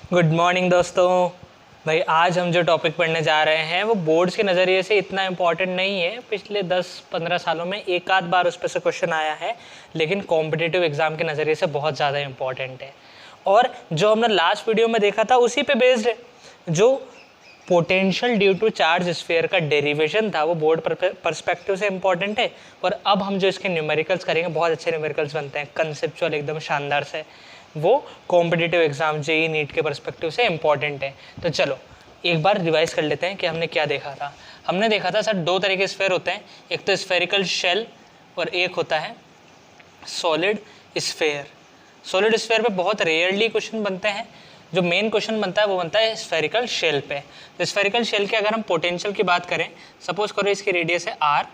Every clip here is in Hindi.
गुड मॉर्निंग दोस्तों। भाई आज हम जो टॉपिक पढ़ने जा रहे हैं वो बोर्ड्स के नज़रिए से इतना इम्पॉर्टेंट नहीं है। पिछले 10-15 सालों में एक आध बार उस पर से क्वेश्चन आया है, लेकिन कॉम्पिटिटिव एग्ज़ाम के नज़रिए से बहुत ज़्यादा इम्पॉर्टेंट है। और जो हमने लास्ट वीडियो में देखा था उसी पे बेस्ड है। जो potential due to charge sphere का डेरिवेशन था वो बोर्ड पर्सपेक्टिव से इम्पॉर्टेंट है। और अब हम जो इसके न्यूमेरिकल्स करेंगे, बहुत अच्छे न्यूमेरिकल्स बनते हैं, कंसेप्चुअल एकदम शानदार से, वो कॉम्पिटिटिव एग्जाम जेईई नीट के पर्सपेक्टिव से इम्पॉर्टेंट है। तो चलो एक बार रिवाइज कर लेते हैं कि हमने क्या देखा था। हमने देखा था सर दो तरह के स्फीयर होते हैं, एक तो स्फेरिकल शेल और एक होता है सॉलिड स्फीयर। सॉलिड स्फीयर पे बहुत रेयरली क्वेश्चन बनते हैं। जो मेन क्वेश्चन बनता है वो बनता है स्फेरिकल शेल पे। तो स्फेरिकल शेल के अगर हम पोटेंशियल की बात करें, सपोज करो इसकी रेडियस है r,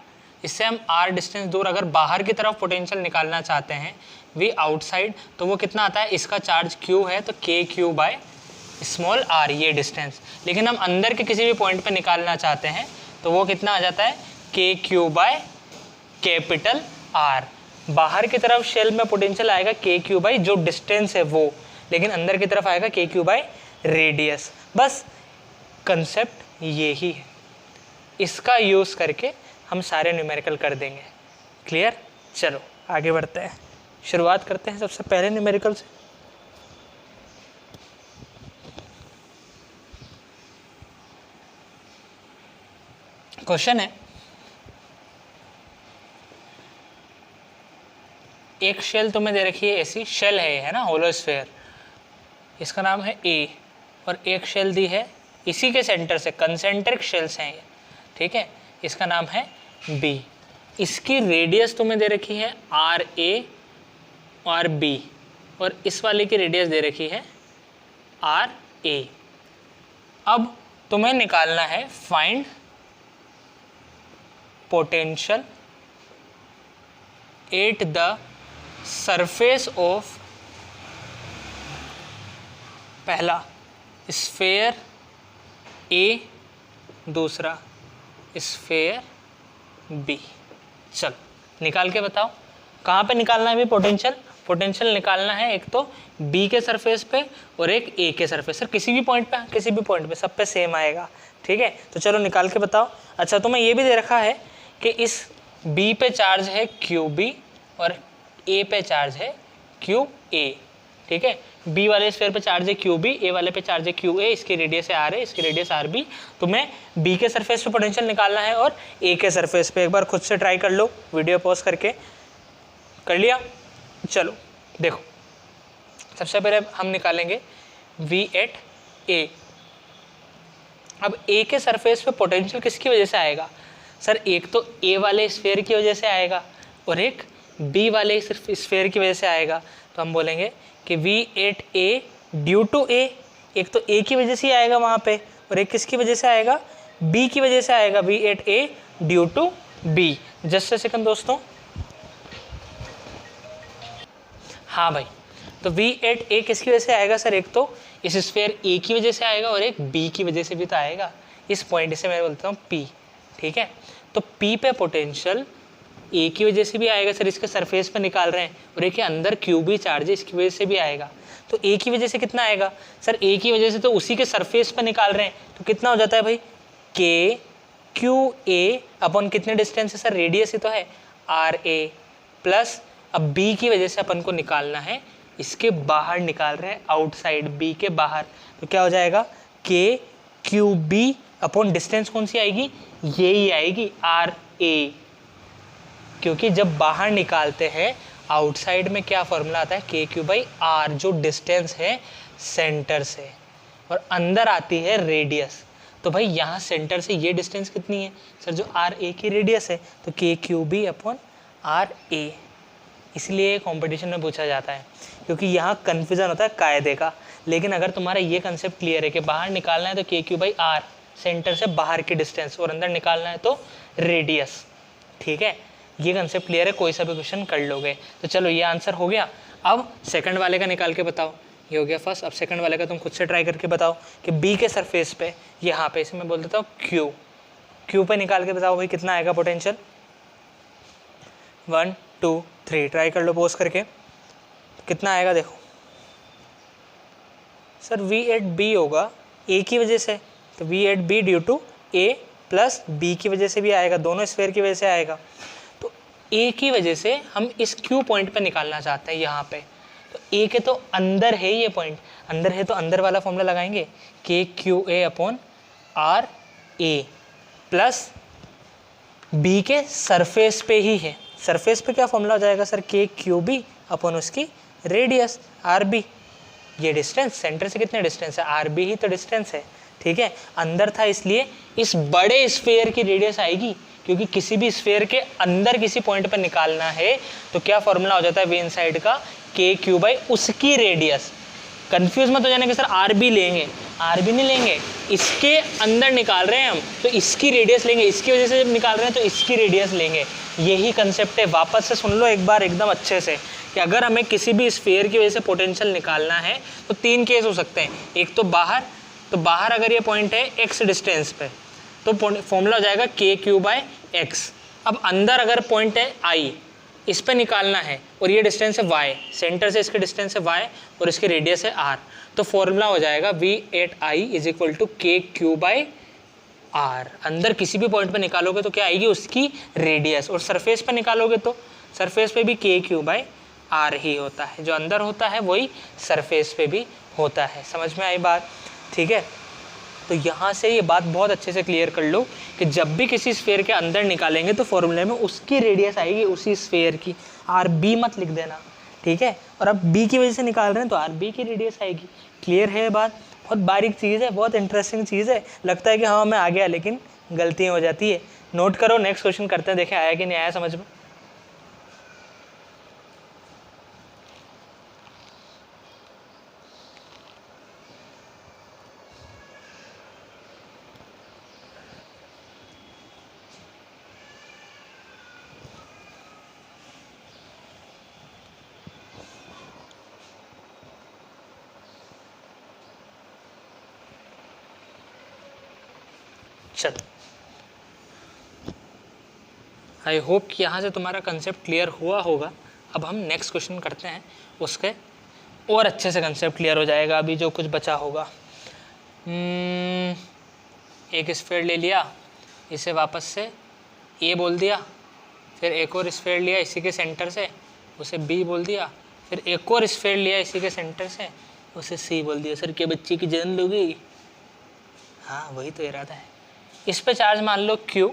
इससे हम r डिस्टेंस दूर अगर बाहर की तरफ पोटेंशियल निकालना चाहते हैं वी आउटसाइड, तो वो कितना आता है, इसका चार्ज q है तो k/q बाय स्मॉल r, ये डिस्टेंस। लेकिन हम अंदर के किसी भी पॉइंट पे निकालना चाहते हैं तो वो कितना आ जाता है, k/q बाय कैपिटल R। बाहर की तरफ शेल में पोटेंशियल आएगा k/q बाई जो डिस्टेंस है वो, लेकिन अंदर की तरफ आएगा k/q बाई रेडियस। बस कंसेप्ट यही है, इसका यूज़ करके हम सारे न्यूमेरिकल कर देंगे। क्लियर? चलो आगे बढ़ते हैं, शुरुआत करते हैं सबसे पहले न्यूमेरिकल से। क्वेश्चन है, एक शेल तुम्हें दे रखी है, ऐसी शेल है ना, होलो स्फीयर, इसका नाम है A, और एक शेल दी है इसी के सेंटर से, कंसेंट्रिक शेल्स हैं ये, ठीक है, इसका नाम है B। इसकी रेडियस तुम्हें दे रखी है RA और B, और इस वाले की रेडियस दे रखी है RA। अब तुम्हें निकालना है find potential at the surface of पहला स्फीयर A, दूसरा स्फीयर B। चल निकाल के बताओ कहाँ पे निकालना है भी पोटेंशियल। पोटेंशियल निकालना है एक तो B के सरफेस पे और एक A के सरफेस। सर किसी भी पॉइंट पे, किसी भी पॉइंट पे, सब पे सेम आएगा, ठीक है। तो चलो निकाल के बताओ। अच्छा तुम्हें ये भी दे रखा है कि इस B पे चार्ज है QB और A पे चार्ज है QA, ठीक है। B वाले स्फीयर पे चार्ज है QB, A वाले पे चार्ज है QA, इसकी रेडियस है RA, इसकी रेडियस RB। तुम्हें B के सरफेस पे पोटेंशियल निकालना है और A के सरफेस पे। एक बार खुद से ट्राई कर लो, वीडियो पॉज करके। कर लिया? चलो देखो, सबसे पहले हम निकालेंगे V एट A। अब A के सरफेस पे पोटेंशियल किसकी वजह से आएगा? सर एक तो A वाले स्फीयर की वजह से आएगा और एक B वाले स्फीयर की वजह से आएगा। तो हम बोलेंगे कि V at A due to A, एक तो A की वजह से ही आएगा वहाँ पे, और एक किसकी वजह से आएगा, B की वजह से आएगा, V at A due to B। Just a second दोस्तों। हाँ भाई, तो V एट A किसकी वजह से आएगा सर, एक तो इस स्फीयर A की वजह से आएगा और एक B की वजह से भी तो आएगा। इस पॉइंट से मैं बोलता हूँ P, ठीक है। तो P पे पोटेंशियल A की वजह से भी आएगा सर, इसके सरफेस पे निकाल रहे हैं, और एक अंदर QB चार्ज है, इसकी वजह से भी आएगा। तो A की वजह से कितना आएगा सर, A की वजह से तो उसी के सरफेस पे निकाल रहे हैं, तो कितना हो जाता है भाई, KQA अपन कितने डिस्टेंस है सर, रेडियस ही तो है RA, प्लस अब B की वजह से अपन को निकालना है, इसके बाहर निकाल रहे हैं, आउटसाइड B के बाहर, तो क्या हो जाएगा, KQB अपॉन डिस्टेंस कौन सी आएगी, ये ही आएगी RA। क्योंकि जब बाहर निकालते हैं आउटसाइड में क्या फॉर्मूला आता है, KQ बाई R, जो डिस्टेंस है सेंटर से, और अंदर आती है रेडियस। तो भाई यहाँ सेंटर से ये डिस्टेंस कितनी है सर, जो RA की रेडियस है, तो KQB अपॉन RA। इसलिए कंपटीशन में पूछा जाता है, क्योंकि यहाँ कन्फ्यूज़न होता है कायदे का। लेकिन अगर तुम्हारा ये कंसेप्ट क्लियर है कि बाहर निकालना है तो KQ बाई R, सेंटर से बाहर की डिस्टेंस, और अंदर निकालना है तो रेडियस, ठीक है, ये कंसेप्ट क्लियर है, कोई सा भी क्वेश्चन कर लोगे। तो चलो ये आंसर हो गया। अब सेकंड वाले का निकाल के बताओ, ये हो गया फर्स्ट। अब सेकंड वाले का तुम खुद से ट्राई करके बताओ कि B के सरफेस पे, यहाँ पे, इसे मैं बोल देता हूँ Q पे निकाल के बताओ भाई कितना आएगा पोटेंशियल। 1 2 3 ट्राई कर लो पोज करके, कितना आएगा देखो। सर वी एट बी होगा ए की वजह से, तो V at B due to A plus B की वजह से भी आएगा, दोनों स्फीयर की वजह से आएगा। तो ए की वजह से हम इस क्यू पॉइंट पे निकालना चाहते हैं यहाँ पे, तो ए के तो अंदर है ये पॉइंट, अंदर है तो अंदर वाला फॉर्मूला लगाएंगे k q A upon r A plus B के सरफेस पे ही है, सरफेस पे क्या फॉर्मूला हो जाएगा सर के क्यू बी अपॉन उसकी रेडियस आर बी। ये डिस्टेंस सेंटर से कितने डिस्टेंस है, आर बी ही तो डिस्टेंस है, ठीक है। अंदर था इसलिए इस बड़े स्फीयर की रेडियस आएगी, क्योंकि किसी भी स्फीयर के अंदर किसी पॉइंट पर निकालना है तो क्या फॉर्मूला हो जाता है वी इनसाइड का, के क्यू बाई उसकी रेडियस। कंफ्यूज मत हो जाने कि सर आर बी लेंगे, आर बी नहीं लेंगे, इसके अंदर निकाल रहे हैं हम तो इसकी रेडियस लेंगे, इसकी वजह से जब निकाल रहे हैं तो इसकी रेडियस लेंगे। यही कंसेप्ट है, वापस से सुन लो एक बार एकदम अच्छे से, कि अगर हमें किसी भी स्फीयर की वजह से पोटेंशियल निकालना है तो तीन केस हो सकते हैं। एक तो बाहर अगर ये पॉइंट है एक्स डिस्टेंस पे तो फॉर्मूला हो जाएगा के क्यू बाय एक्स। अब अंदर अगर पॉइंट है आई, इस पे निकालना है और ये डिस्टेंस है y, सेंटर से इसके डिस्टेंस है y और इसकी रेडियस है r, तो फॉर्मूला हो जाएगा v at i is equal to k q by r. अंदर किसी भी पॉइंट पे निकालोगे तो क्या आएगी उसकी रेडियस, और सरफेस पे निकालोगे तो सरफेस पे भी के क्यू बाई आर ही होता है, जो अंदर होता है वही सरफेस पे भी होता है। समझ में आई बात, ठीक है। तो यहाँ से ये बात बहुत अच्छे से क्लियर कर लो कि जब भी किसी स्फीयर के अंदर निकालेंगे तो फॉर्मूले में उसकी रेडियस आएगी उसी स्फीयर की, आर बी मत लिख देना, ठीक है। और अब बी की वजह से निकाल रहे हैं तो आर बी की रेडियस आएगी। क्लियर है ये बात, बहुत बारीक चीज़ है, बहुत इंटरेस्टिंग चीज़ है। लगता है कि हाँ मैं आ गया, लेकिन गलतियाँ हो जाती है। नोट करो, नेक्स्ट क्वेश्चन करते हैं, देखें आया कि नहीं आया समझ में। चलो, आई होप कि यहाँ से तुम्हारा कंसेप्ट क्लियर हुआ होगा। अब हम नेक्स्ट क्वेश्चन करते हैं, उसके और अच्छे से कंसेप्ट क्लियर हो जाएगा अभी जो कुछ बचा होगा। एक स्फीयर ले लिया, इसे वापस से ए बोल दिया, फिर एक और स्फीयर लिया इसी के सेंटर से, उसे बी बोल दिया, फिर एक और स्फीयर लिया इसी के सेंटर से, उसे सी बोल दिया। सर क्या बच्चे की जान लोगी? हाँ वही तो इरादा है। इस पे चार्ज मान लो Q,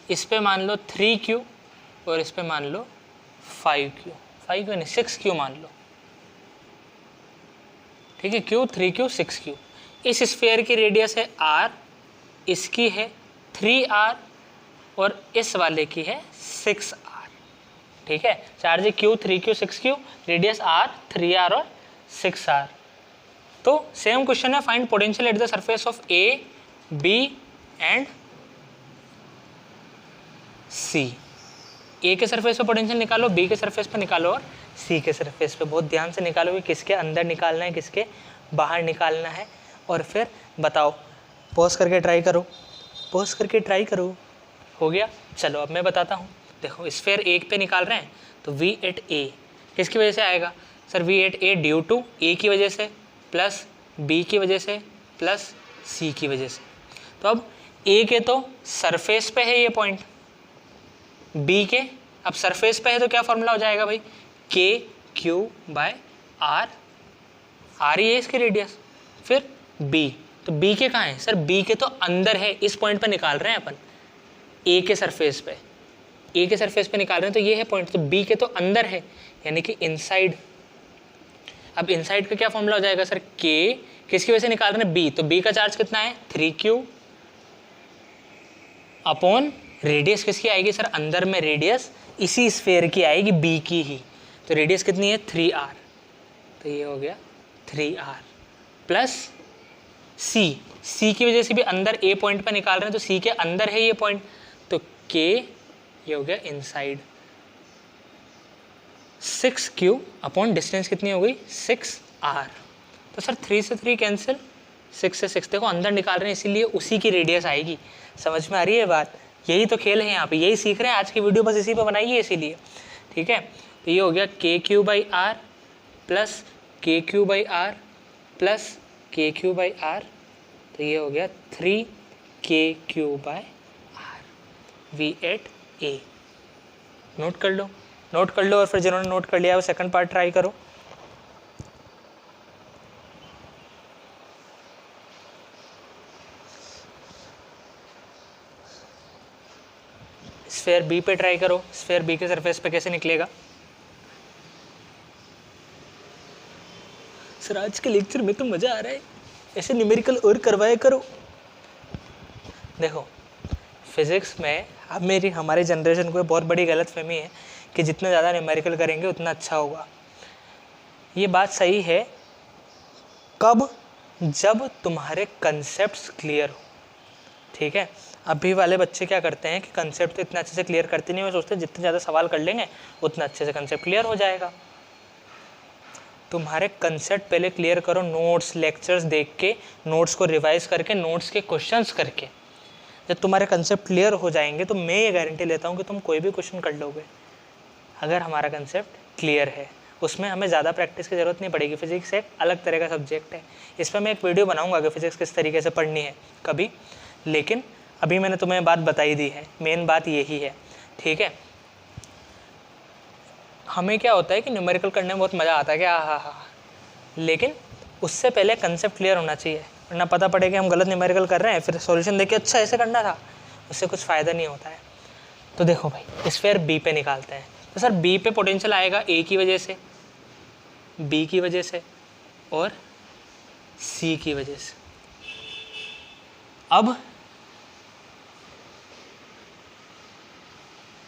इस पे मान लो 3Q और इस पे मान लो 5Q, 5Q नहीं 6Q मान लो, ठीक है। Q 3Q 6Q। इस स्फीयर की रेडियस है R, इसकी है 3R और इस वाले की है 6R, ठीक है। चार्ज है Q 3Q 6Q, radius R 3R और 6R। तो सेम क्वेश्चन है, find potential at the surface of A, B and C। ए के सरफेस पे पोटेंशियल निकालो, बी के सरफेस पे निकालो और सी के सरफेस पे। बहुत ध्यान से निकालो कि किसके अंदर निकालना है, किसके बाहर निकालना है, और फिर बताओ। पॉज करके ट्राई करो, पॉज करके ट्राई करो। हो गया? चलो अब मैं बताता हूँ। देखो स्फीयर एक पे निकाल रहे हैं तो वी एट ए किसकी वजह से आएगा sir? V at A due to A की वजह से प्लस बी की वजह से प्लस सी की वजह से। तो अब ए के तो सरफेस पे है ये पॉइंट, बी के अब सरफेस पे है तो क्या फॉर्मूला हो जाएगा भाई? के क्यू बाय आर, आर ही है इसकी रेडियस। फिर बी, तो बी के कहाँ है सर? बी के तो अंदर है, इस पॉइंट पे निकाल रहे हैं अपन, ए के सरफेस पे, ए के सरफेस पे निकाल रहे हैं तो ये है पॉइंट, तो बी के तो अंदर है यानी कि इनसाइड। अब इनसाइड का क्या फॉर्मूला हो जाएगा सर? के किसकी वजह से निकाल रहे हैं? बी, तो बी का चार्ज कितना है? 3Q अपॉन रेडियस किसकी आएगी सर? अंदर में रेडियस इसी स्फीयर की आएगी, बी की ही, तो रेडियस कितनी है? 3R, तो ये हो गया 3R प्लस सी, सी की वजह से भी अंदर ए पॉइंट पर निकाल रहे हैं तो सी के अंदर है ये पॉइंट, तो के ये हो गया इनसाइड। 6Q अपॉन डिस्टेंस कितनी हो गई? 6R। तो सर 3 से 3 कैंसिल, 6 से 6, देखो अंदर निकाल रहे हैं इसीलिए उसी की रेडियस आएगी। समझ में आ रही है बात? यही तो खेल है यहाँ पे, यही सीख रहे हैं आज की वीडियो, बस इसी पे बनाई है इसीलिए, ठीक है। तो ये हो गया के क्यू बाई आर प्लस के क्यू बाई आर प्लस के क्यू बाई आर, तो ये हो गया 3KQ/R V8A। नोट कर लो, नोट कर लो, और फिर जिन्होंने नोट कर लिया वो सेकंड पार्ट ट्राई करो। स्फीयर बी पे ट्राई करो, स्फीयर बी के सरफेस पे कैसे निकलेगा। सर आज के लेक्चर में तो मज़ा आ रहा है, ऐसे न्यूमेरिकल और करवाया करो। देखो फिज़िक्स में अब हमारी जनरेशन को बहुत बड़ी गलतफहमी है कि जितना ज़्यादा न्यूमेरिकल करेंगे उतना अच्छा होगा। ये बात सही है कब, जब तुम्हारे कंसेप्ट्स क्लियर हो। ठीक है, अभी वाले बच्चे क्या करते हैं कि कंसेप्ट तो इतना अच्छे से क्लियर करते नहीं, वो सोचते हैं जितने ज़्यादा सवाल कर लेंगे उतना अच्छे से कंसेप्ट क्लियर हो जाएगा। तुम्हारे कंसेप्ट पहले क्लियर करो, नोट्स लेक्चर्स देख के, नोट्स को रिवाइज करके, नोट्स के क्वेश्चंस करके। जब तुम्हारे कंसेप्ट क्लियर हो जाएंगे तो मैं ये गारंटी लेता हूँ कि तुम कोई भी क्वेश्चन कर लोगे, अगर हमारा कंसेप्ट क्लियर है। उसमें हमें ज़्यादा प्रैक्टिस की ज़रूरत नहीं पड़ेगी। फिजिक्स एक अलग तरह का सब्जेक्ट है, इस पर मैं एक वीडियो बनाऊंगा कि फिजिक्स किस तरीके से पढ़नी है कभी, लेकिन अभी मैंने तुम्हें बात बताई दी है, मेन बात यही है। ठीक है, हमें क्या होता है कि न्यूमेरिकल करने में बहुत मज़ा आता है कि हाँ, लेकिन उससे पहले कंसेप्ट क्लियर होना चाहिए, वरना पता पड़े कि हम गलत न्यूमेरिकल कर रहे हैं, फिर सॉल्यूशन देख के अच्छा ऐसे करना था, उससे कुछ फ़ायदा नहीं होता है। तो देखो भाई, स्फीयर बी पे निकालते हैं। तो सर बी पे पोटेंशियल आएगा ए की वजह से, बी की वजह से और सी की वजह से। अब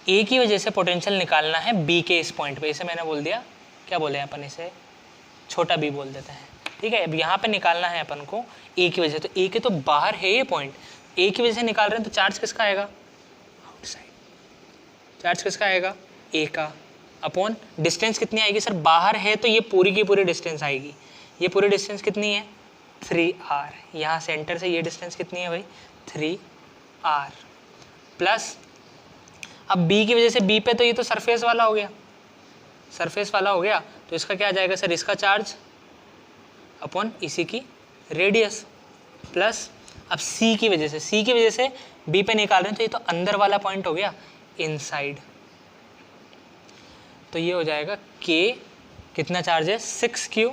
ए की वजह से पोटेंशियल निकालना है बी के इस पॉइंट पे, इसे मैंने बोल दिया, क्या बोले अपन इसे, छोटा बी बोल देते हैं। ठीक है, अब यहाँ पे निकालना है अपन को ए की वजह से, तो ए के तो बाहर है ये पॉइंट, ए की वजह से निकाल रहे हैं, तो चार्ज किसका आएगा, आउटसाइड। चार्ज किसका आएगा, ए का, अपॉन डिस्टेंस कितनी आएगी सर, बाहर है तो ये पूरी की पूरी डिस्टेंस आएगी। ये पूरी डिस्टेंस कितनी है, 3R। यहाँ सेंटर से ये डिस्टेंस कितनी है भाई, 3R प्लस, अब बी की वजह से बी पे तो ये तो सरफेस वाला हो गया, सरफेस वाला हो गया, तो इसका क्या आ जाएगा सर, इसका चार्ज अपॉन इसी की रेडियस प्लस, अब सी की वजह से बी पे निकाल रहे हैं, तो ये तो अंदर वाला पॉइंट हो गया, इनसाइड। तो ये हो जाएगा के, कितना चार्ज है, 6Q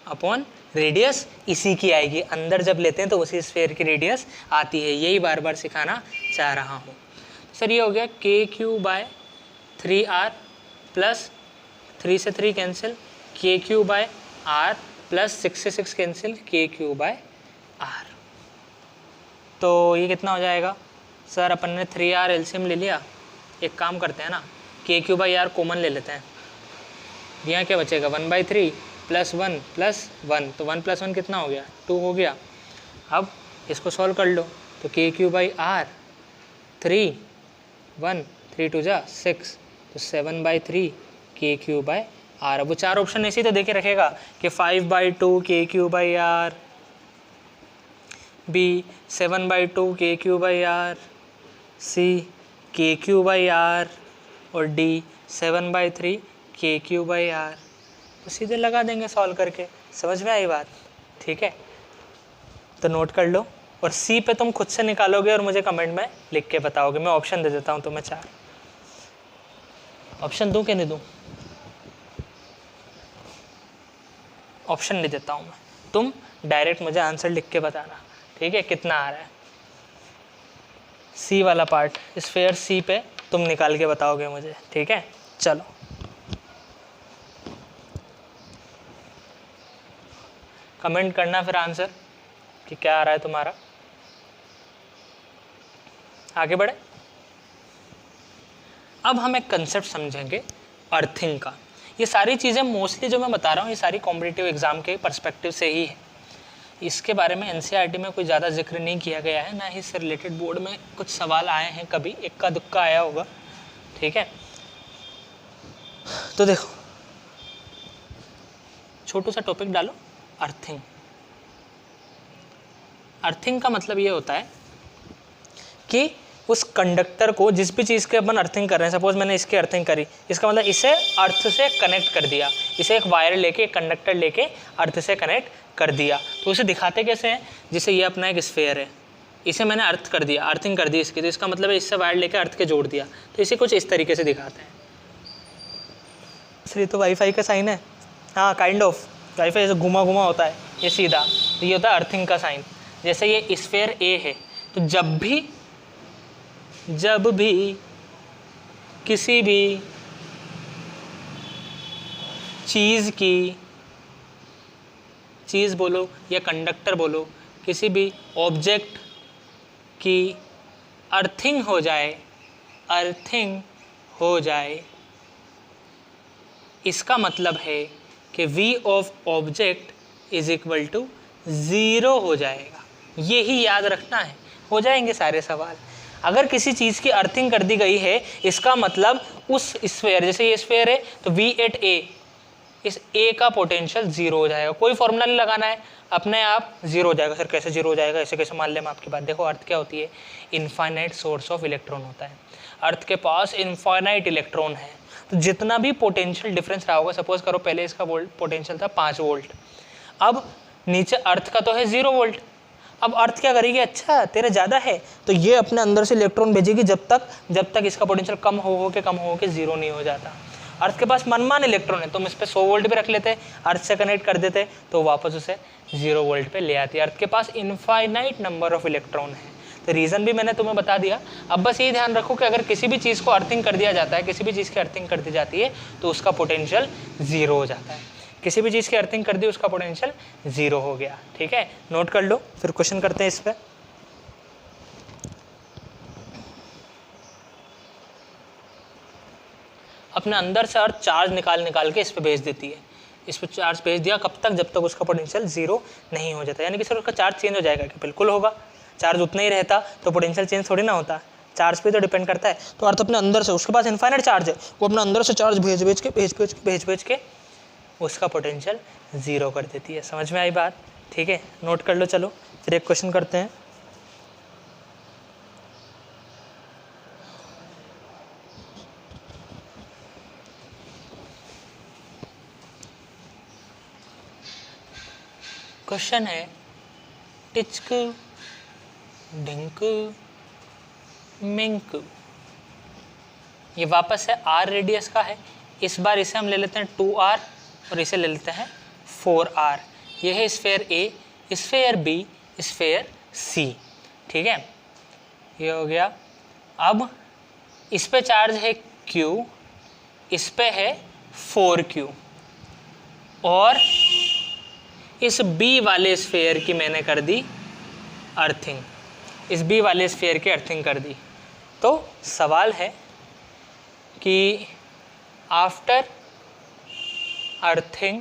अपॉन रेडियस इसी की आएगी, अंदर जब लेते हैं तो उसी स्फीयर की रेडियस आती है, यही बार बार सिखाना चाह रहा हूँ। सर ये हो गया KQ/3R प्लस 3 से 3 कैंसिल, KQ/R प्लस 6 से 6 कैंसिल, KQ/R। तो ये कितना हो जाएगा सर, अपन ने 3R एलसीएम ले लिया, एक काम करते हैं ना, KQ/R कॉमन ले लेते हैं, यहाँ क्या बचेगा, 1/3 प्लस 1 प्लस 1, तो 1 + 1 कितना हो गया, 2 हो गया। अब इसको सॉल्व कर लो, तो KQ/R 3, 1, 3 2 जा 6, तो 7/3 KQ/R। अब वो चार ऑप्शन ऐसे ही तो देके रखेगा कि 5/2 KQ/R, B 7/2 KQ/R, C KQ/R और D 7/3 KQ/R। तो सीधे लगा देंगे सॉल्व करके, समझ में आई बात। ठीक है, तो नोट कर लो, और सी पे तुम खुद से निकालोगे और मुझे कमेंट में लिख के बताओगे। मैं ऑप्शन दे देता हूँ तुम्हें, 4 ऑप्शन दूँ कि नहीं दूँ, ऑप्शन नहीं देता हूँ मैं, तुम डायरेक्ट मुझे आंसर लिख के बताना। ठीक है, कितना आ रहा है, सी वाला पार्ट, स्फीयर सी पे तुम निकाल के बताओगे मुझे। ठीक है, चलो कमेंट करना फिर आंसर कि क्या आ रहा है तुम्हारा। आगे बढ़े, अब हम एक कंसेप्ट समझेंगे अर्थिंग का। ये सारी चीज़ें मोस्टली जो मैं बता रहा हूँ ये सारी कॉम्पिटिटिव एग्जाम के पर्सपेक्टिव से ही है, इसके बारे में एनसीईआरटी में कोई ज़्यादा जिक्र नहीं किया गया है, ना ही इससे रिलेटेड बोर्ड में कुछ सवाल आए हैं, कभी इक्का दुक्का आया होगा। ठीक है, तो देखो छोटू सा टॉपिक डालो, अर्थिंग। अर्थिंग का मतलब ये होता है कि उस कंडक्टर को जिस भी चीज़ के अपन अर्थिंग कर रहे हैं, सपोज मैंने इसकी अर्थिंग करी, इसका मतलब इसे अर्थ से कनेक्ट कर दिया, इसे एक वायर लेके एक कंडक्टर लेके अर्थ से कनेक्ट कर दिया। तो उसे दिखाते कैसे हैं, जैसे ये अपना एक स्फेयर है, इसे मैंने अर्थ कर दिया, अर्थिंग कर दी इसकी, तो इसका मतलब है इससे वायर लेके अर्थ के जोड़ दिया, तो इसे कुछ इस तरीके से दिखाते हैं। इसलिए तो वाईफाई का साइन है, हाँ काइंड ऑफ, वाईफाई जैसे घुमा घुमा होता है, ये सीधा, तो ये होता है अर्थिंग का साइन। जैसे ये स्फेयर ए है, तो जब भी किसी भी चीज़ बोलो या कंडक्टर बोलो, किसी भी ऑब्जेक्ट की अर्थिंग हो जाए, इसका मतलब है कि v of object is equal to 0 हो जाएगा। यही याद रखना है, हो जाएंगे सारे सवाल। अगर किसी चीज़ की अर्थिंग कर दी गई है, इसका मतलब उस स्फेयर, जैसे ये स्फेयर है तो v एट a, इस a का पोटेंशियल 0 हो जाएगा। कोई फॉर्मूला नहीं लगाना है, अपने आप 0 हो जाएगा। सर कैसे 0 हो जाएगा, ऐसे कैसे मान लें हम आपकी बात। देखो अर्थ क्या होती है, इनफाइनाइट सोर्स ऑफ इलेक्ट्रॉन होता है, अर्थ के पास इनफाइनाइट इलेक्ट्रॉन है, तो जितना भी पोटेंशियल डिफरेंस रहा होगा, सपोज करो पहले इसका पोटेंशियल था 5 वोल्ट, अब नीचे अर्थ का तो है 0 वोल्ट, अब अर्थ क्या करेगी, अच्छा तेरा ज़्यादा है तो ये अपने अंदर से इलेक्ट्रॉन भेजेगी जब तक इसका पोटेंशियल कम हो के 0 नहीं हो जाता। अर्थ के पास मनमान इलेक्ट्रॉन है, तुम इस पर 100 वोल्ट भी रख लेते, अर्थ से कनेक्ट कर देते, तो वापस उसे 0 वोल्ट पे ले आती है। अर्थ के पास इनफाइनाइट नंबर ऑफ इलेक्ट्रॉन है, तो रीज़न भी मैंने तुम्हें बता दिया। अब बस ये ध्यान रखो कि अगर किसी भी चीज़ को अर्थिंग कर दिया जाता है, किसी भी चीज़ की अर्थिंग कर दी जाती है तो उसका पोटेंशियल 0 हो जाता है। किसी भी चीज़ की अर्थिंग कर दी, उसका पोटेंशियल 0 हो गया। ठीक है, नोट कर लो, फिर क्वेश्चन करते हैं इस पर। अपने अंदर से अर्थ चार्ज निकाल के इस पे भेज देती है, इस पर चार्ज भेज दिया, कब तक, जब तक उसका पोटेंशियल 0 नहीं हो जाता। यानी कि सर उसका चार्ज चेंज हो जाएगा कि बिल्कुल होगा, चार्ज उतना ही रहता तो पोटेंशियल चेंज थोड़ी ना होता, चार्ज पे तो डिपेंड करता है। तो अर्थ अपने अंदर से, उसके पास इनफाइनाइट चार्ज है, वो अपने अंदर से चार्ज भेज के उसका पोटेंशियल 0 कर देती है। समझ में आई बात? ठीक है, नोट कर लो। चलो फिर एक क्वेश्चन करते हैं। क्वेश्चन है टिचक ढिंक मिंक, ये वापस है r रेडियस का है। इस बार इसे हम ले लेते हैं 2r और इसे ले लेते हैं 4r। ये है sphere A, sphere B, sphere C। ठीक है, ये हो गया। अब इस पे चार्ज है Q, इस पे है 4Q, और इस B वाले स्फेयर की मैंने कर दी अर्थिंग, इस B वाले स्फेयर की अर्थिंग कर दी। तो सवाल है कि after earthing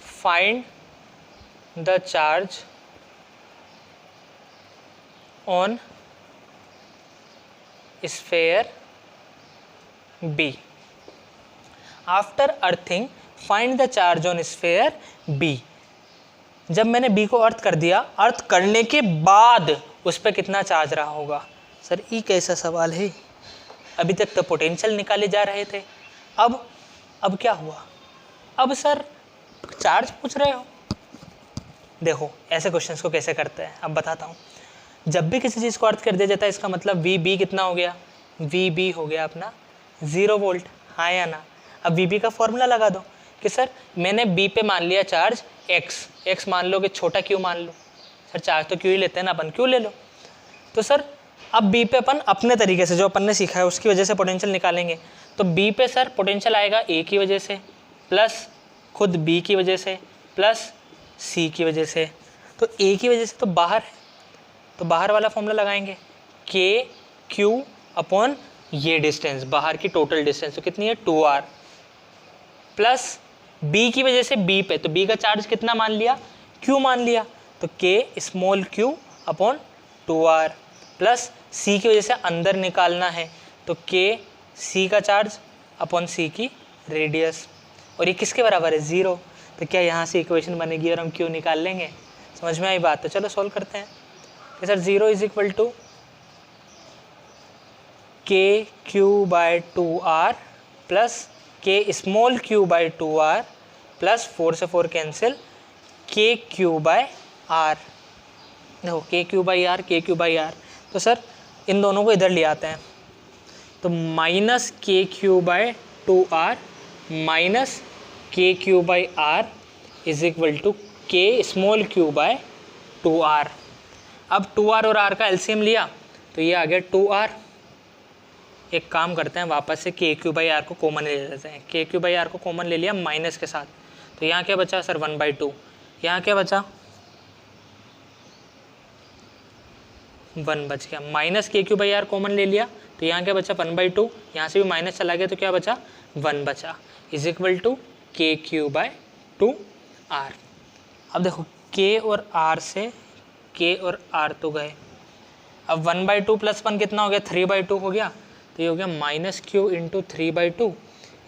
find the charge on sphere B। After earthing find the charge on sphere B। जब मैंने B को अर्थ कर दिया, अर्थ करने के बाद उस पर कितना चार्ज रहा होगा। सर ये कैसा सवाल है, अभी तक तो पोटेंशियल निकाले जा रहे थे, अब क्या हुआ, अब सर चार्ज पूछ रहे हो। देखो ऐसे क्वेश्चंस को कैसे करते हैं, अब बताता हूँ। जब भी किसी चीज़ को अर्थ कर दिया जाता है, इसका मतलब VB कितना हो गया, VB हो गया अपना 0 वोल्ट, हाँ या ना। अब VB का फॉर्मूला लगा दो कि सर मैंने B पे मान लिया चार्ज x मान लो कि छोटा q मान लो। सर चार्ज तो q ही लेते हैं ना अपन, q ले लो। तो सर अब B पे अपन अपने तरीके से जो अपन ने सीखा है उसकी वजह से पोटेंशियल निकालेंगे। तो B पे सर पोटेंशियल आएगा A की वजह से प्लस खुद B की वजह से प्लस C की वजह से। तो A की वजह से तो बाहर है, तो बाहर वाला फॉर्मूला लगाएंगे K Q अपॉन ये डिस्टेंस, बाहर की टोटल डिस्टेंस, तो कितनी है 2r, प्लस B की वजह से B पे, तो B का चार्ज कितना मान लिया, Q मान लिया, तो K small q upon 2r, plus C की वजह से अंदर निकालना है, तो K C का चार्ज अपॉन C की रेडियस, और ये किसके बराबर है 0। तो क्या यहाँ से इक्वेशन बनेगी और हम Q निकाल लेंगे। समझ में आई बात? तो चलो सॉल्व करते हैं। कि sir 0 is equal to k q by 2r plus k small q by 2r plus 4 से 4 कैंसिल के क्यू बाय आर। देखो k q by r, k q by r, तो सर इन दोनों को इधर ले आते हैं, तो minus k q by 2r minus k q by r is equal to k small q by 2r। अब 2r और r का एलसीएम लिया तो ये आ गया 2r। एक काम करते हैं, वापस से के क्यू बाई आर को कॉमन ले लेते हैं। के क्यू बाई आर को कॉमन ले लिया माइनस के साथ, तो यहाँ क्या बचा सर 1/2। यहाँ क्या बचा 1 बच गया। Minus k q by are common ले लिया तो यहाँ क्या बचा 1/2। यहाँ से भी माइनस चला गया तो क्या बचा 1 बचा, is equal to k q by 2r। अब देखो के और r से के और r तो गए, अब 1/2 प्लस 1 कितना हो गया 3/2 हो गया, तो ये हो गया minus q into 3/2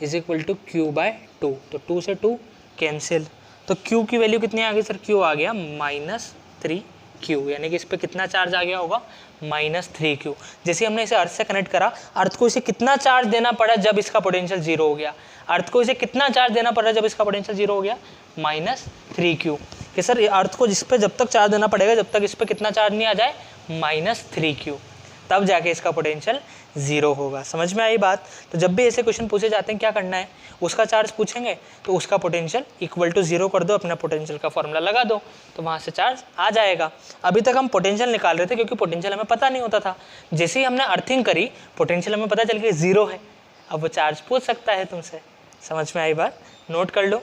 is equal to q by 2। तो 2 से 2 कैंसिल, तो q की वैल्यू कितनी आ गई सर, q आ गया -3q, यानी कि इस पर कितना चार्ज आ गया होगा -3q। जैसे हमने इसे अर्थ से कनेक्ट करा, अर्थ को इसे कितना चार्ज देना पड़ा जब इसका पोटेंशियल 0 हो गया, अर्थ को इसे कितना चार्ज देना पड़ा जब इसका पोटेंशियल 0 हो गया -3q। कि सर ये अर्थ को जिस पे जब तक चार्ज देना पड़ेगा जब तक इस पर कितना चार्ज नहीं आ जाए -3q, तब जाके इसका पोटेंशियल 0 होगा। समझ में आई बात। तो जब भी ऐसे क्वेश्चन पूछे जाते हैं क्या करना है, उसका चार्ज पूछेंगे तो उसका पोटेंशियल इक्वल टू 0 कर दो, अपना पोटेंशियल का फॉर्मूला लगा दो, तो वहाँ से चार्ज आ जाएगा। अभी तक हम पोटेंशियल निकाल रहे थे क्योंकि पोटेंशियल हमें पता नहीं होता था, जैसे ही हमने अर्थिंग करी पोटेंशियल हमें पता चल गया 0 है, अब वो चार्ज पूछ सकता है तुमसे। समझ में आई बात, नोट कर लो।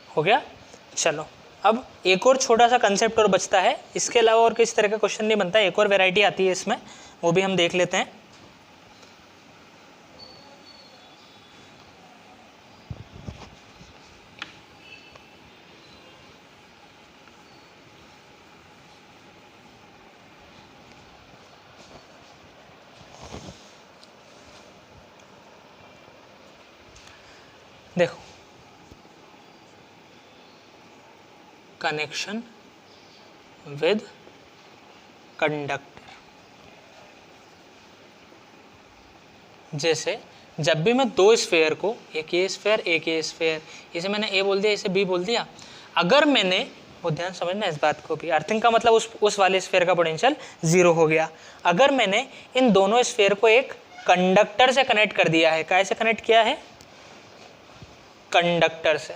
हो गया। चलो अब एक और छोटा सा कंसेप्ट और बचता है, इसके अलावा और किस तरह का क्वेश्चन नहीं बनता है, एक और वैरायटी आती है इसमें, वो भी हम देख लेते हैं। देखो कनेक्शन विद कंडक्टर, जैसे जब भी मैं दो स्फेयर को, एक ये स्फेयर एक ये स्फेयर, इसे मैंने ए बोल दिया इसे बी बोल दिया, अगर मैंने, वो ध्यान समझना इस बात को भी, अर्थिंग का मतलब उस वाले स्फेयर का पोटेंशियल 0 हो गया। अगर मैंने इन दोनों स्फेयर को एक कंडक्टर से कनेक्ट कर दिया है, कैसे कनेक्ट किया है, कंडक्टर से,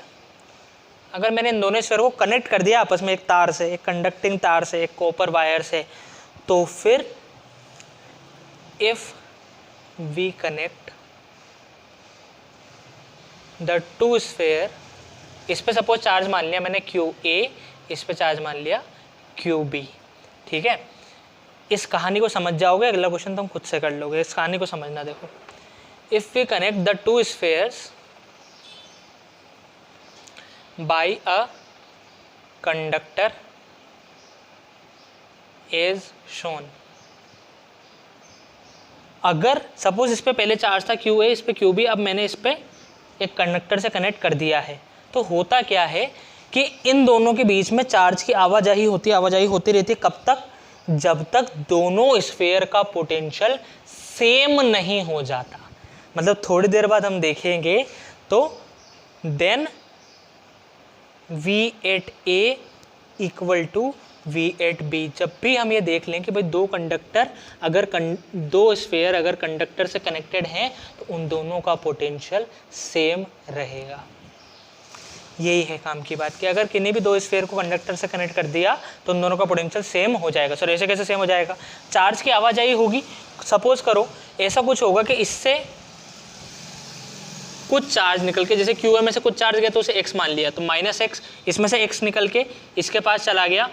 अगर मैंने इन दोनों स्फेयर को कनेक्ट कर दिया आपस में एक तार से, एक कंडक्टिंग तार से, एक कॉपर वायर से, तो फिर if we connect the two sphere, इस पे सपोज चार्ज मान लिया मैंने QA, इस पे चार्ज मान लिया QB, ठीक है। इस कहानी को समझ जाओगे, अगला क्वेश्चन तुम खुद से कर लोगे, इस कहानी को समझना। देखो if we connect the two spheres by a conductor as shown, अगर सपोज इस पे पहले चार्ज था QA, इस पे QB, अब मैंने इस पे एक कंडक्टर से कनेक्ट कर दिया है, तो होता क्या है कि इन दोनों के बीच में चार्ज की आवाजाही होती रहती है। कब तक, जब तक दोनों स्फेयर का पोटेंशियल सेम नहीं हो जाता। मतलब थोड़ी देर बाद हम देखेंगे तो then V8A equal to V8B, जब भी हम ये देख लें कि भाई दो कंडक्टर अगर दो स्फेयर अगर कंडक्टर से कनेक्टेड हैं तो उन दोनों का पोटेंशियल सेम रहेगा। यही है काम की बात कि अगर किन्हीं भी दो स्फेयर को कंडक्टर से कनेक्ट कर दिया तो उन दोनों का पोटेंशियल सेम हो जाएगा। सर ऐसे कैसे सेम हो जाएगा, चार्ज की आवाजाही होगी। सपोज करो ऐसा कुछ होगा कि इससे कुछ चार्ज निकल के, जैसे क्यू में से कुछ चार्ज गया तो उसे x मान लिया, तो -x, इसमें से x निकल के इसके पास चला गया,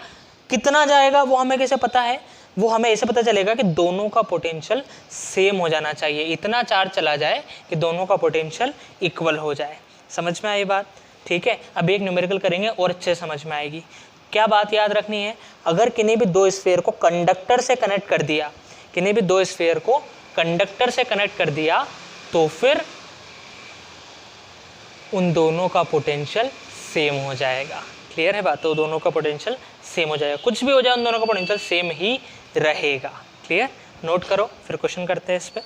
कितना जाएगा वो हमें कैसे पता है? वो हमें ऐसे पता चलेगा कि दोनों का पोटेंशियल सेम हो जाना चाहिए, इतना चार्ज चला जाए कि दोनों का पोटेंशियल इक्वल हो जाए। समझ में आई बात? ठीक है, अब एक न्यूमेरिकल करेंगे और अच्छे समझ में आएगी। क्या बात याद रखनी है? अगर किन्हीं भी दो स्फीयर को कंडक्टर से कनेक्ट कर दिया, किन्हीं भी दो स्फीयर को कंडक्टर से कनेक्ट कर दिया, तो फिर उन दोनों का पोटेंशियल सेम हो जाएगा। क्लियर है बात? तो दोनों का पोटेंशियल सेम हो जाएगा, कुछ भी हो जाए उन दोनों का पोटेंशियल सेम ही रहेगा। क्लियर? नोट करो, फिर क्वेश्चन करते हैं इस पे।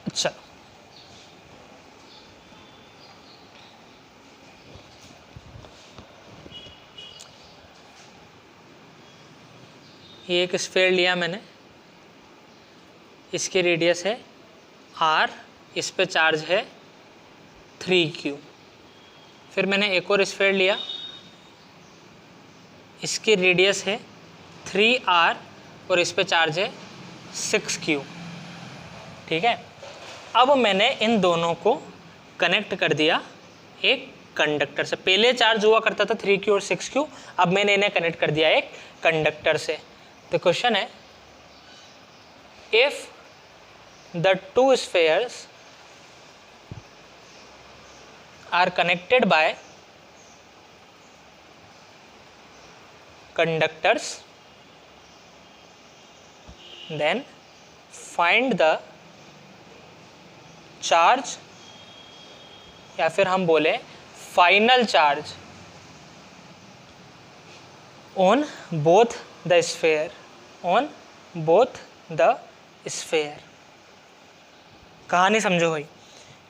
अच्छा, ये एक स्फीयर लिया मैंने, इसकी रेडियस है r, इस पे चार्ज है 3q। फिर मैंने एक और स्फीयर लिया, इसकी रेडियस है 3r और इस पे चार्ज है 6q। ठीक है, अब मैंने इन दोनों को कनेक्ट कर दिया एक कंडक्टर से। पहले चार्ज हुआ करता था 3q और 6q, अब मैंने इन्हें कनेक्ट कर दिया एक कंडक्टर से। तो क्वेश्चन है, if the two spheres are connected by conductors, then find the charge, या फिर हम बोले final charge on both the sphere, on both the sphere. कहानी समझो भाई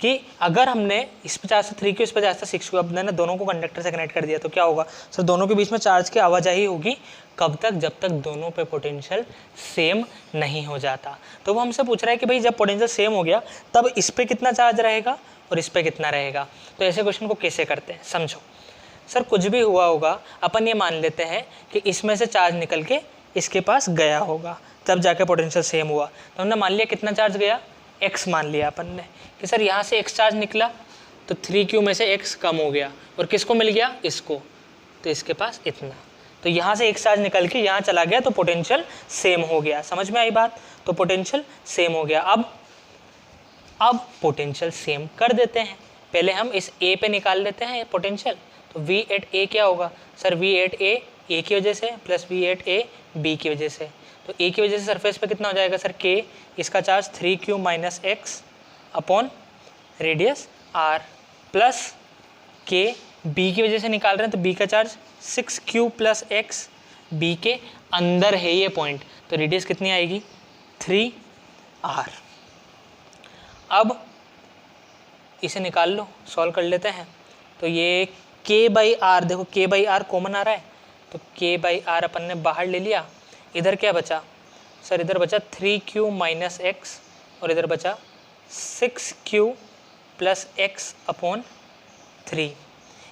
कि अगर हमने इस 50 से 3q, इस 50 से 6q, अब मैंने दोनों को कंडक्टर से कनेक्ट कर दिया तो क्या होगा सर? दोनों के बीच में चार्ज की आवाजाही होगी। कब तक? जब तक दोनों पे पोटेंशियल सेम नहीं हो जाता। तो वो हमसे पूछ रहा है कि भाई जब पोटेंशियल सेम हो गया तब इस पे कितना चार्ज रहेगा और इस पे कितना रहेगा। तो ऐसे क्वेश्चन को कैसे करते हैं समझो। सर कुछ भी हुआ होगा, अपन ये मान लेते हैं कि इसमें से चार्ज निकल के इसके पास गया होगा, तब जाके पोटेंशियल सेम हुआ। तो हमने मान लिया कितना चार्ज गया, x मान लिया अपन ने कि सर यहाँ से x चार्ज निकला तो 3q में से x कम हो गया, और किसको मिल गया? इसको, तो इसके पास इतना। तो यहाँ से x चार्ज निकल के यहाँ चला गया तो पोटेंशियल सेम हो गया। समझ में आई बात? तो पोटेंशियल सेम हो गया। अब पोटेंशियल सेम कर देते हैं। पहले हम इस a पे निकाल लेते हैं पोटेंशियल। तो v एट a क्या होगा सर? v एट a की वजह से plus v at a b की वजह से। तो a की वजह से सरफेस पे कितना हो जाएगा सर? k, इसका charge 3q minus x upon radius r, plus k b की वजह से निकाल रहे हैं तो b का charge 6q plus x, b के अंदर है ये पॉइंट, तो रेडियस कितनी आएगी? 3r। अब इसे निकाल लो, सॉल्व कर लेते हैं। तो ये k बाई आर, देखो k बाई आर कॉमन आ रहा है, तो k बाई आर अपन ने बाहर ले लिया। इधर क्या बचा सर? इधर बचा 3q माइनस एक्स और इधर बचा 6q plus x upon 3।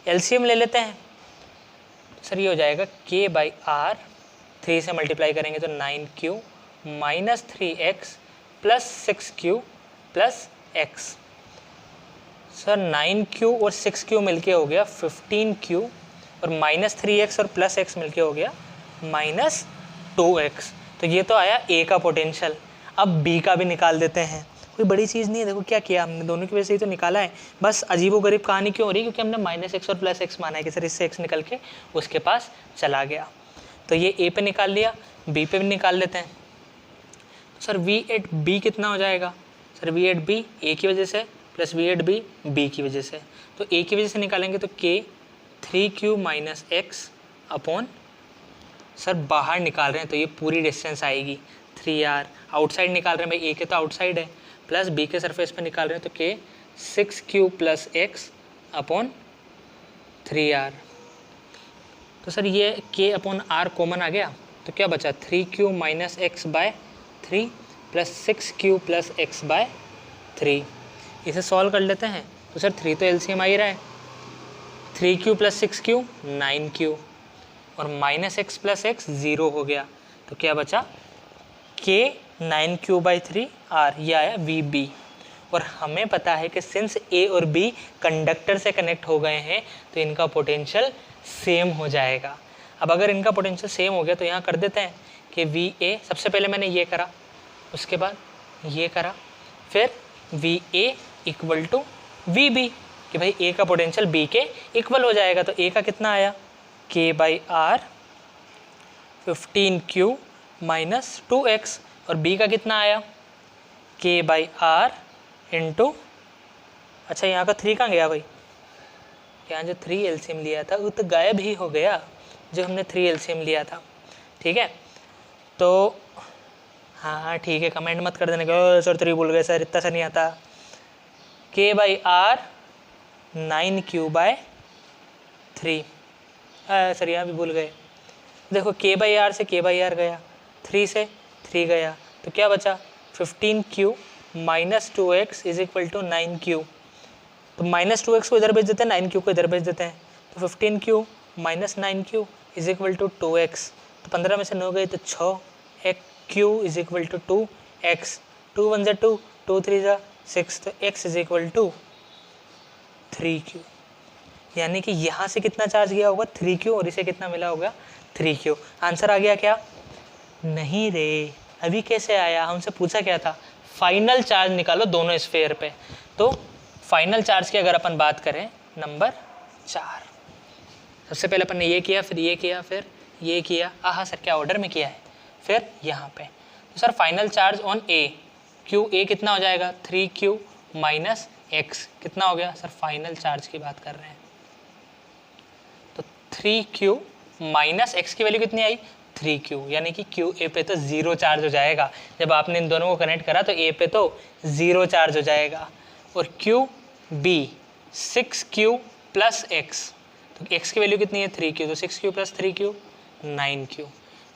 LCM ले लेते हैं सर, ये हो जाएगा k बाई आर, 3 से मल्टीप्लाई करेंगे तो 9q minus 3x plus 6q plus x। Sir 9q और 6q मिलके हो गया 15q, और माइनस 3x और प्लस x मिलके हो गया माइनस 2x। तो ये तो आया a का पोटेंशियल। अब b का भी निकाल देते हैं, कोई बड़ी चीज़ नहीं है। देखो क्या किया हमने, दोनों की वजह से ही तो निकाला है। बस अजीबोगरीब कहानी क्यों हो रही है? क्योंकि हमने माइनस x और प्लस x माना है कि सर इससे x निकल के उसके पास चला गया। तो ये a पे निकाल लिया, b पे भी निकाल लेते हैं। तो सर v एट b कितना हो जाएगा sir? v at b a की वजह से plus v at b b की वजह से। तो a की वजह से निकालेंगे तो k 3q minus x upon, sir बाहर निकाल रहे हैं तो ये पूरी डिस्टेंस आएगी 3r। आउटसाइड निकाल रहे हैं भाई, a के तो आउटसाइड है, प्लस b के सरफेस पे निकाल रहे हैं तो k 6q plus x upon 3r। तो सर ये k अपॉन r कॉमन आ गया, तो क्या बचा? 3q minus x by 3 plus 6q plus x by 3। इसे सॉल्व कर लेते हैं। तो सर 3 तो एलसीएम आ ही रहा है, 3q प्लस 6q 9q और माइनस एक्स प्लस एक्स 0 हो गया, तो क्या बचा k 9q/3 r, ये आया VB। और हमें पता है कि सिंस A और B कंडक्टर से कनेक्ट हो गए हैं तो इनका पोटेंशियल सेम हो जाएगा। अब अगर इनका पोटेंशियल सेम हो गया तो यहाँ कर देते हैं कि VA, सबसे पहले मैंने ये करा, उसके बाद ये करा, फिर VA इक्वल टू VB कि भाई A का पोटेंशियल B के इक्वल हो जाएगा। तो A का कितना आया k/r 15q माइनस 2x और B का कितना आया k/r इंटू, अच्छा यहाँ का 3 कहाँ गया भाई, यहाँ जो 3 एलसीएम लिया था वो तो गायब ही हो गया, जो हमने 3 एलसीएम लिया था। ठीक है, तो हाँ ठीक है, कमेंट मत कर देने के सर 3 भूल गए सर, इतना सा नहीं आता। k/r 9q/3, सर यहाँ भी भूल गए। देखो k/r से k/r गया, 3 से 3 गया, तो क्या बचा 15q minus 2x is equal to 9q। तो माइनस 2x को इधर भेज देते हैं, 9q को इधर भेज देते हैं, तो 15q minus 9q is equal to 2x। तो 15 में से 9 गए तो 6, एक q is equal to 2x, 2 1 जा 2, 2 3 जा 6, तो x is equal to 3q। यानी कि यहाँ से कितना चार्ज गया होगा 3q और इसे कितना मिला होगा 3q। आंसर आ गया क्या? नहीं रे, अभी कैसे आया, हमसे पूछा क्या था फाइनल चार्ज निकालो दोनों स्फेयर पे। तो फाइनल चार्ज की अगर अपन बात करें नंबर 4, सबसे पहले अपन ने ये किया, फिर ये किया, फिर ये किया। आहा सर क्या ऑर्डर में किया है, फिर यहाँ पे। तो sir final charge on A, Q A कितना हो जाएगा 3q माइनस एक्स, कितना हो गया सर, फाइनल चार्ज की बात कर रहे हैं। तो 3q माइनस एक्स की वैल्यू कितनी आई 3q, यानी कि क्यू ए पे तो 0 चार्ज हो जाएगा। जब आपने इन दोनों को कनेक्ट करा तो ए पे तो 0 चार्ज हो जाएगा। और q B 6q plus x, तो x की वैल्यू कितनी है 3q, तो 6q प्लस 3q 9q।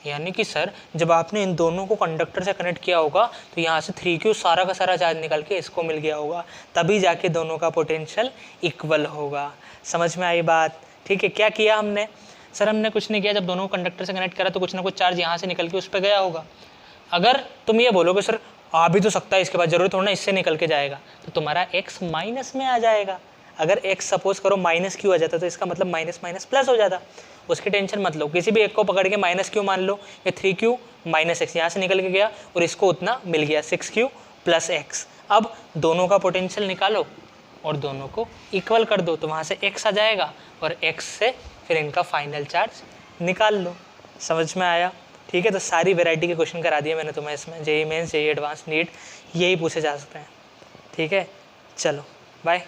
यानी कि सर जब आपने इन दोनों को कंडक्टर से कनेक्ट किया होगा तो यहाँ से 3q सारा का सारा चार्ज निकल के इसको मिल गया होगा, तभी जाके दोनों का पोटेंशियल इक्वल होगा। समझ में आई बात? ठीक है, क्या किया हमने? सर हमने कुछ नहीं किया, जब दोनों कंडक्टर से कनेक्ट करा तो कुछ ना कुछ चार्ज यहाँ से निकल के उस पर गया होगा। अगर तुम ये बोलोगे सर आ भी तो सकता है, इसके बाद जरूरत थोड़ा ना इससे निकल के जाएगा, तो तुम्हारा x माइनस में आ जाएगा। अगर x सपोज करो माइनस क्यू आ जाता तो इसका मतलब माइनस माइनस प्लस हो जाता। उसकी टेंशन मत लो, किसी भी एक को पकड़ के माइनस क्यू मान लो, ये 3q माइनस एक्स यहाँ से निकल के गया और इसको उतना मिल गया 6q प्लस एक्स। अब दोनों का पोटेंशियल निकालो और दोनों को इक्वल कर दो, तो वहाँ से x आ जाएगा और x से फिर इनका फाइनल चार्ज निकाल लो। समझ में आया? ठीक है, तो सारी वैरायटी के क्वेश्चन करा दिए मैंने तुम्हें इसमें, JEE mains, JEE advance, NEET, यही पूछे जा सकते हैं। ठीक है, चलो बाय।